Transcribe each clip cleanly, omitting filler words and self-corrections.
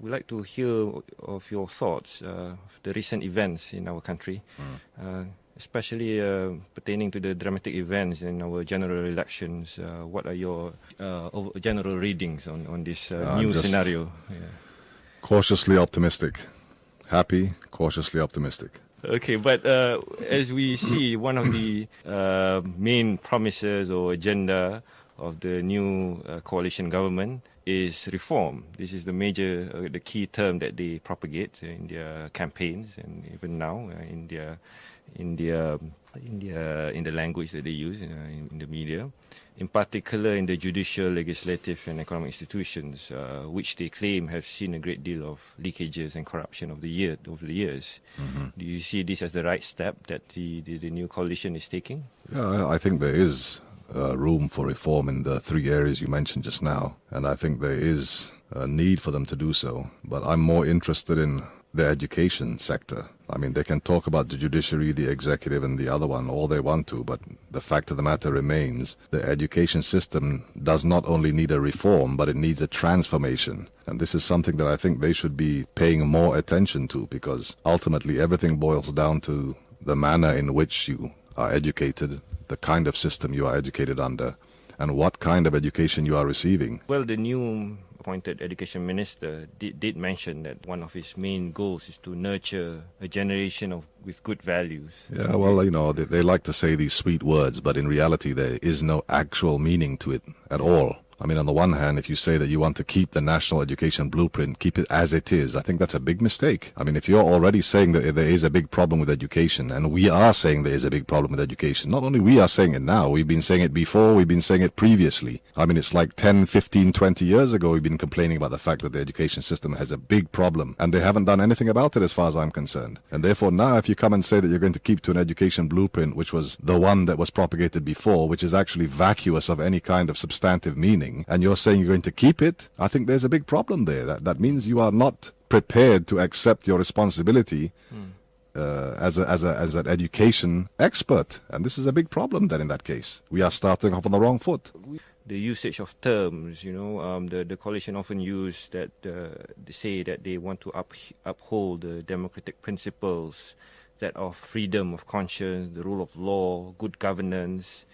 we'd like to hear of your thoughts, the recent events in our country, especially pertaining to the dramatic events in our general elections. What are your general readings on this new scenario? Cautiously optimistic. Happy, cautiously optimistic. Okay, but as we see, one of the main promises or agenda of the new coalition government is reform. This is the key term that they propagate in their campaigns, and even now in the language that they use in the media, in particular in the judicial, legislative and economic institutions, which they claim have seen a great deal of leakages and corruption over the years. Mm-hmm. Do you see this as the right step that the new coalition is taking? Yeah, I think there is room for reform in the three areas you mentioned just now, and I think there is a need for them to do so. But I'm more interested in the education sector. I mean, they can talk about the judiciary, the executive, and the other one all they want to, but the fact of the matter remains, the education system does not only need a reform, but it needs a transformation. And this is something that I think they should be paying more attention to, because ultimately everything boils down to the manner in which you are educated, the kind of system you are educated under, and what kind of education you are receiving. Well, the new appointed education minister did mention that one of his main goals is to nurture a generation with good values. Yeah, well, you know, they like to say these sweet words, but in reality there is no actual meaning to it at all. I mean, on the one hand, if you say that you want to keep the national education blueprint, keep it as it is, I think that's a big mistake. I mean, if you're already saying that there is a big problem with education, and we are saying there is a big problem with education, not only we are saying it now, we've been saying it before, we've been saying it previously. I mean, it's like 10, 15, 20 years ago we've been complaining about the fact that the education system has a big problem, and they haven't done anything about it as far as I'm concerned. And therefore now if you come and say that you're going to keep to an education blueprint, which was the one that was propagated before, which is actually vacuous of any kind of substantive meaning, and you're saying you're going to keep it, I think there's a big problem there. That means you are not prepared to accept your responsibility as an education expert. And this is a big problem then in that case. We are starting off on the wrong foot. The usage of terms, the coalition often use that, they say that they want to uphold the democratic principles that of freedom of conscience, the rule of law, good governance.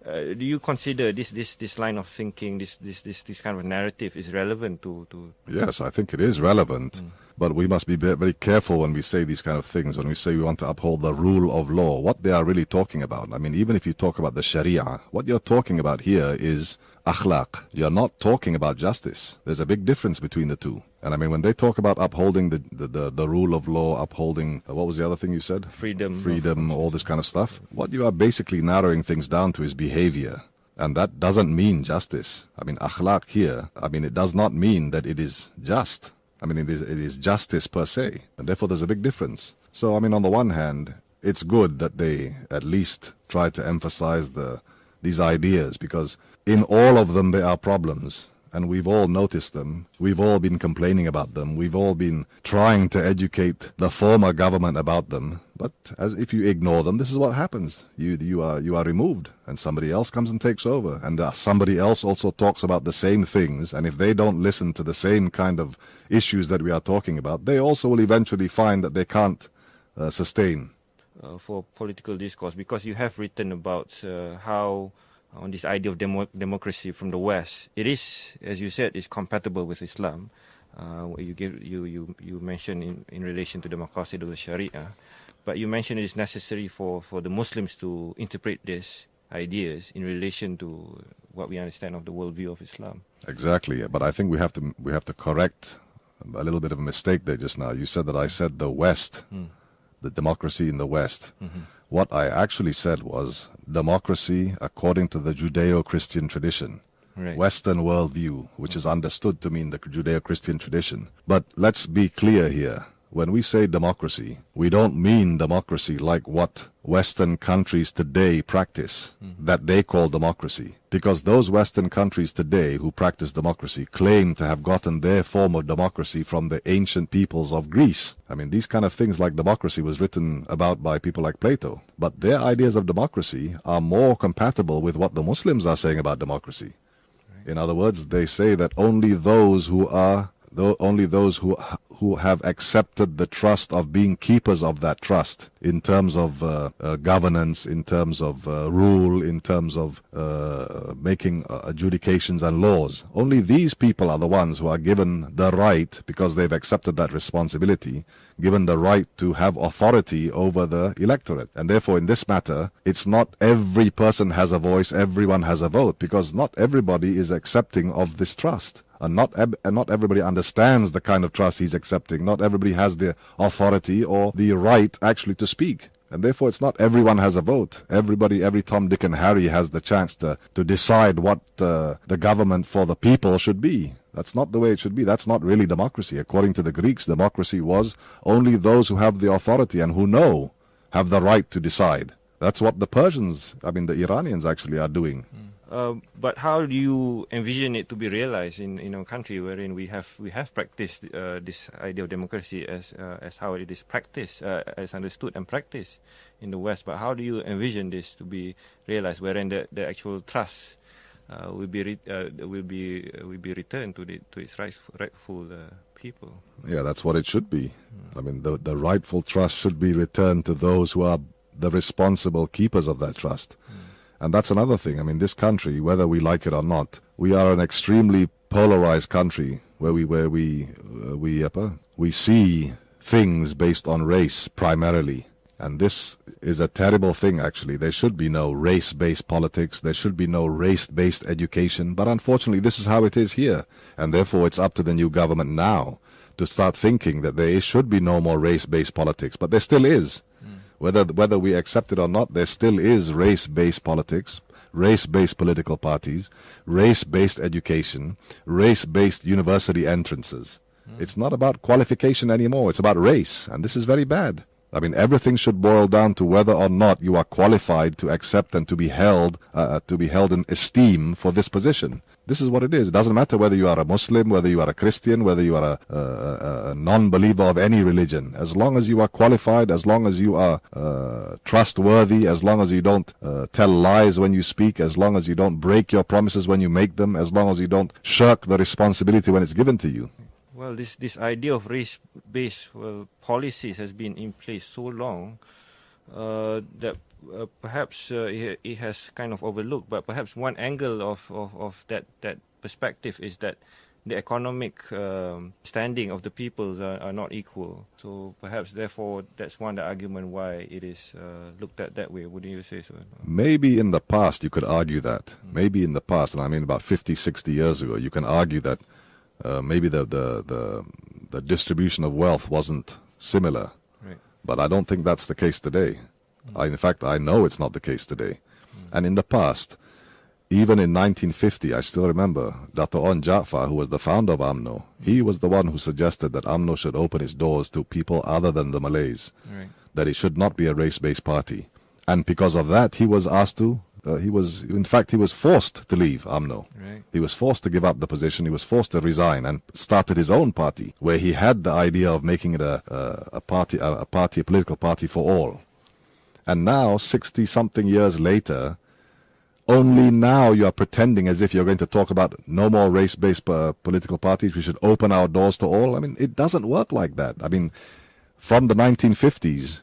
Do you consider this line of thinking, this kind of narrative is relevant to? Yes, I think it is relevant. But we must be very careful when we say these kind of things, when we say we want to uphold the rule of law, what they are really talking about. I mean, even if you talk about the Sharia, what you're talking about here is akhlaq. You're not talking about justice. There's a big difference between the two. And I mean, when they talk about upholding the rule of law, upholding, what was the other thing you said? Freedom, all this kind of stuff. What you are basically narrowing things down to is behavior. And that doesn't mean justice. I mean, akhlaq here, I mean, it does not mean that it is just. I mean, it is justice per se, and therefore there's a big difference. So, I mean, on the one hand, it's good that they at least try to emphasize these ideas, because in all of them there are problems, and we've all noticed them. We've all been complaining about them. We've all been trying to educate the former government about them. But as if you ignore them, this is what happens. You are removed, and somebody else comes and takes over, and somebody else also talks about the same things. And if they don't listen to the same kind of issues that we are talking about, they also will eventually find that they can't sustain. For political discourse, because you have written about how on this idea of democracy from the West, it is, as you said, is compatible with Islam. You mentioned in relation to the Maqasid of the Sharia, but you mentioned it is necessary for the Muslims to interpret these ideas in relation to what we understand of the worldview of Islam. Exactly, but I think we have to correct a little bit of a mistake there just now. You said that I said the West, the democracy in the West. Mm-hmm. What I actually said was democracy according to the Judeo-Christian tradition, right. Western worldview, which is understood to mean the Judeo-Christian tradition. But let's be clear here. When we say democracy, we don't mean democracy like what Western countries today practice, that they call democracy. Because those Western countries today who practice democracy claim to have gotten their form of democracy from the ancient peoples of Greece. I mean, these kind of things like democracy was written about by people like Plato. But their ideas of democracy are more compatible with what the Muslims are saying about democracy. Right. In other words, they say that only those who are only those who have accepted the trust of being keepers of that trust in terms of governance, in terms of rule, in terms of making adjudications and laws. Only these people are the ones who are given the right, because they've accepted that responsibility, given the right to have authority over the electorate. And therefore, in this matter, it's not every person has a voice, everyone has a vote, because not everybody is accepting of this trust. And not everybody understands the kind of trust he's accepting. Not everybody has the authority or the right actually to speak. And therefore, it's not everyone has a vote. Everybody, every Tom, Dick and Harry has the chance to decide what the government for the people should be. That's not the way it should be. That's not really democracy. According to the Greeks, democracy was only those who have the authority and who know have the right to decide. That's what the Persians, the Iranians actually are doing. But how do you envision it to be realized in a country wherein we have practiced this idea of democracy as how it is practiced, as understood and practiced in the West? But how do you envision this to be realized, wherein the actual trust will be returned to its rightful people? Yeah, that's what it should be. The rightful trust should be returned to those who are the responsible keepers of that trust. And that's another thing. This country, whether we like it or not, we are an extremely polarized country where we see things based on race primarily. And this is a terrible thing, actually. There should be no race-based politics. There should be no race-based education. But unfortunately, this is how it is here. And therefore, it's up to the new government now to start thinking that there should be no more race-based politics. But there still is. Whether we accept it or not, there still is race-based politics, race-based political parties, race-based education, race-based university entrances. It's not about qualification anymore. It's about race. And this is very bad. Everything should boil down to whether or not you are qualified to accept and to be held in esteem for this position. This is what it is. It doesn't matter whether you are a Muslim, whether you are a Christian, whether you are a non-believer of any religion. As long as you are qualified, as long as you are trustworthy, as long as you don't tell lies when you speak, as long as you don't break your promises when you make them, as long as you don't shirk the responsibility when it's given to you. Well, this idea of race-based policies has been in place so long that perhaps it has kind of overlooked. But perhaps one angle of that perspective is that the economic standing of the peoples are not equal. So perhaps, therefore, that's one argument why it is looked at that way. Wouldn't you say so? Maybe in the past you could argue that. Maybe in the past, and about 50, 60 years ago, you can argue that maybe the distribution of wealth wasn't similar. Right. But I don't think that's the case today. In fact, I know it's not the case today. And in the past, even in 1950, I still remember Dato' On Jaafar, who was the founder of UMNO. He was the one who suggested that UMNO should open its doors to people other than the Malays, Right. that it should not be a race-based party. And because of that, he was asked to, he was forced to leave UMNO. Right. He was forced to give up the position. He was forced to resign and started his own party, where he had the idea of making it a political party for all. And now, 60-something years later, only now you are pretending as if you're going to talk about no more race-based political parties. We should open our doors to all. It doesn't work like that. From the 1950s,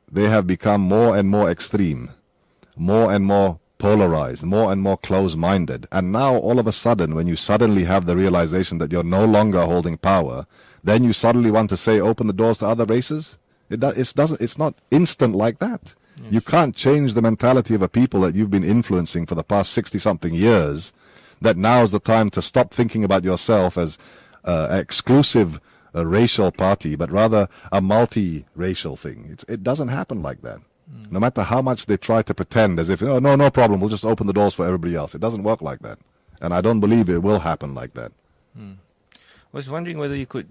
they have become more and more extreme, more and more polarized, more and more close-minded. And now, all of a sudden, when you suddenly have the realization that you're no longer holding power, then you suddenly want to say, open the doors to other races? It's not instant like that. Yes. You can't change the mentality of a people that you've been influencing for the past 60-something years, that now is the time to stop thinking about yourself as an exclusive racial party, but rather a multi-racial thing. It doesn't happen like that. No matter how much they try to pretend as if, no problem, we'll just open the doors for everybody else. It doesn't work like that. And I don't believe it will happen like that. I was wondering whether you could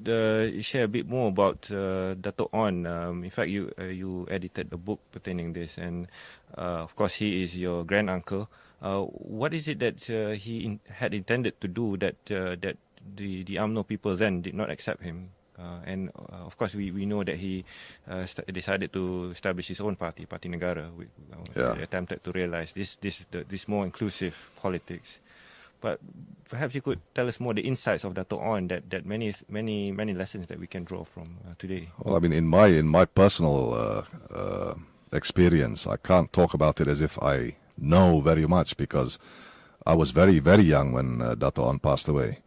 share a bit more about Dato' On. In fact, you edited a book pertaining this, and of course he is your granduncle. What is it that he had intended to do that the UMNO people then did not accept him? And of course we know that he decided to establish his own party, Parti Negara, attempted to realize this more inclusive politics. But perhaps you could tell us more the insights of Dato' On, that many lessons that we can draw from today. Well, I mean, in my personal experience, I can't talk about it as if I know very much, because I was very, very young when Dato' On passed away.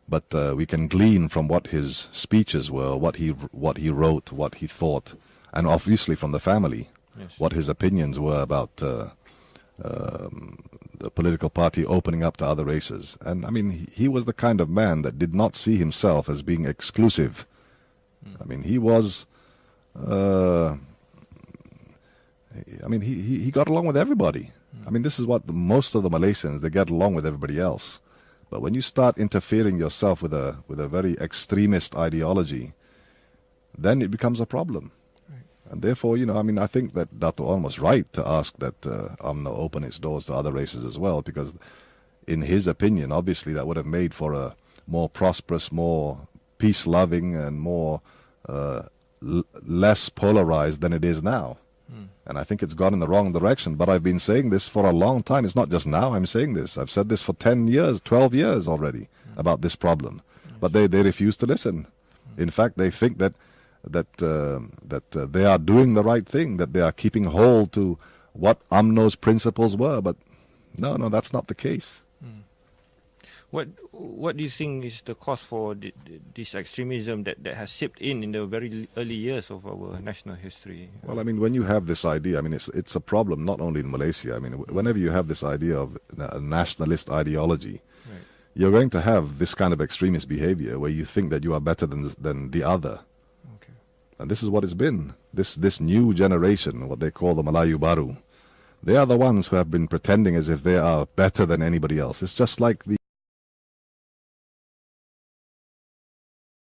But we can glean from what his speeches were, what he wrote, what he thought, and obviously from the family, Yes. what his opinions were about the political party opening up to other races. And I mean, he was the kind of man that did not see himself as being exclusive. I mean, he was, he got along with everybody. I mean, this is what most of the Malaysians, they get along with everybody else. But when you start interfering yourself with a very extremist ideology, then it becomes a problem. And therefore, I think that Dato' On was right to ask that UMNO open its doors to other races as well, because in his opinion, obviously, that would have made for a more prosperous, more peace-loving, and more less polarized than it is now. And I think it's gone in the wrong direction. But I've been saying this for a long time. It's not just now I'm saying this. I've said this for 10 years, 12 years already about this problem. But they refuse to listen. In fact, they think that they are doing the right thing, that they are keeping hold to what UMNO's principles were. But no, that's not the case. What do you think is the cause for this extremism that has seeped in the very early years of our national history? Well, I mean, when you have this idea, I mean, it's a problem not only in Malaysia. I mean, whenever you have this idea of a nationalist ideology, Right. you're going to have this kind of extremist behavior where you think that you are better than the other. Okay. And this is what it's been. This new generation, what they call the Melayu Baru, they are the ones who have been pretending as if they are better than anybody else. It's just like the